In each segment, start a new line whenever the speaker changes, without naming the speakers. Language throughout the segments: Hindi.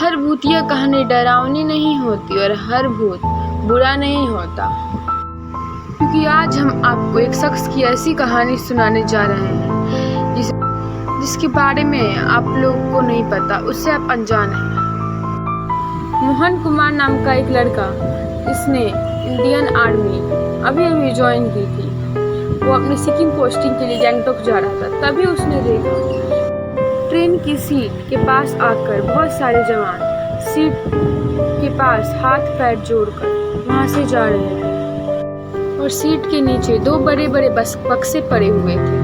हर भूतिया कहानी डरावनी नहीं होती और हर भूत बुरा नहीं होता। क्योंकि आज हम आपको एक शख्स की ऐसी कहानी सुनाने जा रहे हैं जिसके बारे में आप लोग को नहीं पता, उससे आप अनजान हैं। मोहन कुमार नाम का एक लड़का, इसने इंडियन आर्मी अभी ज्वाइन की थी। वो अपनी सिक्किम पोस्टिंग के लिए गैंगटॉक जा रहा था। तभी उसने देखा ट्रेन की सीट के पास आकर बहुत सारे जवान सीट के पास हाथ पैर जोड़कर वहां से जा रहे थे और सीट के नीचे दो बड़े बड़े बक्से पड़े हुए थे।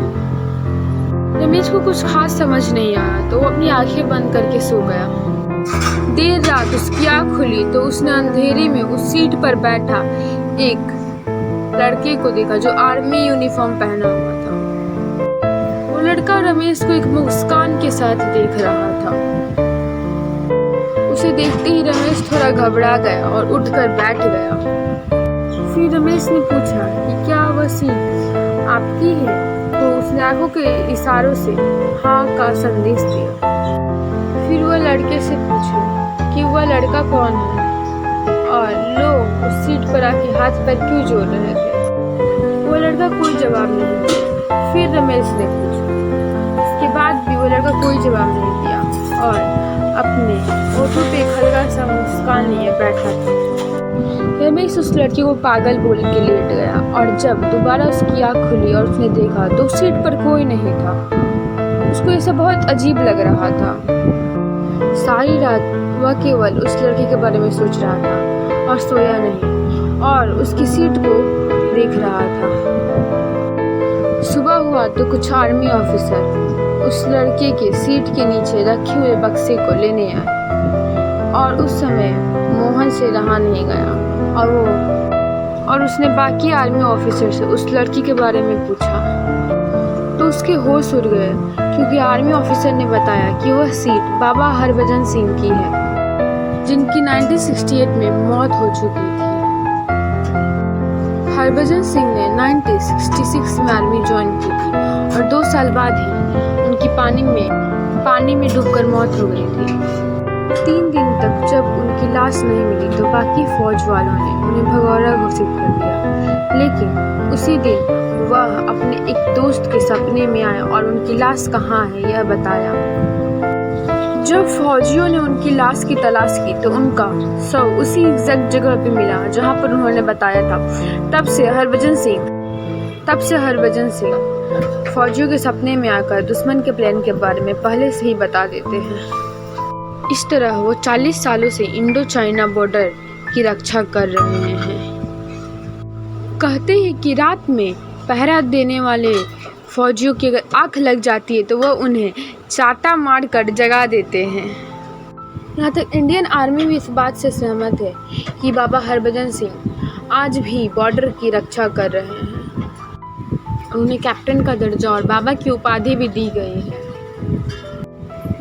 रमेश को कुछ खास समझ नहीं आया तो वो अपनी आंखें बंद करके सो गया। देर रात उसकी आँख खुली तो उसने अंधेरे में उस सीट पर बैठा एक लड़के को देखा जो आर्मी यूनिफॉर्म पहना हुआ था। वो लड़का रमेश को एक मुस्कान के साथ देख रहा था। उसे देखते ही रमेश थोड़ा घबरा गया और उठकर बैठ गया। फिर रमेश ने पूछा कि क्या वह सीट आपकी है? तो उसने आंखों के इशारों से हाँ का संदेश दिया। फिर वह लड़के से पूछा कि वह लड़का कौन है और लोग उस सीट पर आके हाथ पैर क्यों जोड़ रहे थे। वो लड़का कोई जवाब नहीं दिया। फिर रमेश ने पूछा, इसके बाद भी वो लड़का कोई जवाब नहीं दिया और अपने होठों पे एक हल्का सा मुस्कान लिए बैठा था। रमेश उस लड़के को पागल बोल के लेट गया और जब दोबारा उसकी आँख खुली और उसने देखा तो उस सीट पर कोई नहीं था। उसको ऐसा बहुत अजीब लग रहा था। सारी रात वह केवल उस लड़के के बारे में सोच रहा था और सोया नहीं और उसकी सीट को देख रहा था। सुबह हुआ तो कुछ आर्मी ऑफिसर उस लड़के के सीट के नीचे रखे हुए बक्से को लेने आए और उस समय मोहन से रहा नहीं गया और उसने बाकी आर्मी ऑफिसर से उस लड़की के बारे में पूछा तो उसके होश उड़ गए क्योंकि आर्मी ऑफिसर ने बताया कि वह सीट बाबा हरभजन सिंह की है जिनकी 1968 में मौत हो चुकी थी। हरभजन सिंह ने 1966 में आर्मी ज्वाइन की थी और 2 साल बाद ही उनकी पानी में डूबकर मौत हो गई थी। 3 दिन तक जब उनकी लाश नहीं मिली तो बाकी फौज वालों ने उन्हें भगौरा घोषित कर दिया। लेकिन उसी दिन वह अपने एक दोस्त के सपने में आए और उनकी लाश कहाँ है यह बताया। जब फौजियों ने उनकी लाश की तलाश की तो उनका शव उसी एग्जैक्ट जगह पे मिला जहाँ पर उन्होंने बताया था। तब से हरभजन सिंह फौजियों के सपने में आकर दुश्मन के प्लान के बारे में पहले से ही बता देते हैं। इस तरह वो 40 सालों से इंडो चाइना बॉर्डर की रक्षा कर रहे हैं। कहते हैं कि रात में पहरा देने वाले फौजियों की अगर आँख लग जाती है तो वह उन्हें चाटा मार कर जगा देते हैं। यहाँ तक इंडियन आर्मी भी इस बात से सहमत है कि बाबा हरभजन सिंह आज भी बॉर्डर की रक्षा कर रहे हैं। उन्हें कैप्टन का दर्जा और बाबा की उपाधि भी दी गई है।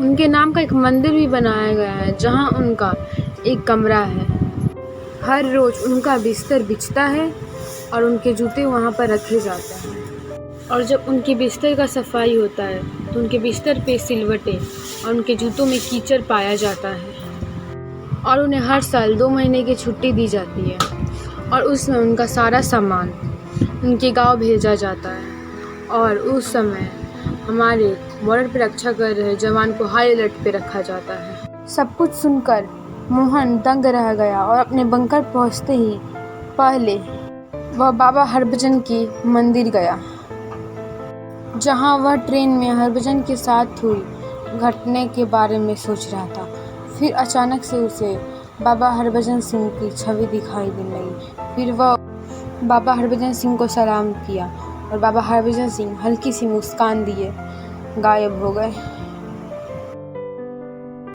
उनके नाम का एक मंदिर भी बनाया गया है जहाँ उनका एक कमरा है। हर रोज़ उनका बिस्तर बिछता है और उनके जूते वहाँ पर रखे जाते हैं और जब उनके बिस्तर का सफाई होता है तो उनके बिस्तर पे सिलवटें और उनके जूतों में कीचड़ पाया जाता है और उन्हें हर साल 2 महीने की छुट्टी दी जाती है और उसमें उनका सारा सामान उनके गांव भेजा जाता है और उस समय हमारे बॉर्डर पर रक्षा कर रहे जवान को हाई अलर्ट पे रखा जाता है। सब कुछ सुनकर मोहन दंग रह गया और अपने बंकर पहुंचते ही पहले वह बाबा हरभजन की मंदिर गया जहां वह ट्रेन में हरभजन के साथ हुई घटने के बारे में सोच रहा था। फिर अचानक से उसे बाबा हरभजन सिंह की छवि दिखाई देने लगी। फिर वह बाबा हरभजन सिंह को सलाम किया और बाबा हरभजन सिंह हल्की सी मुस्कान दिए गायब हो गए।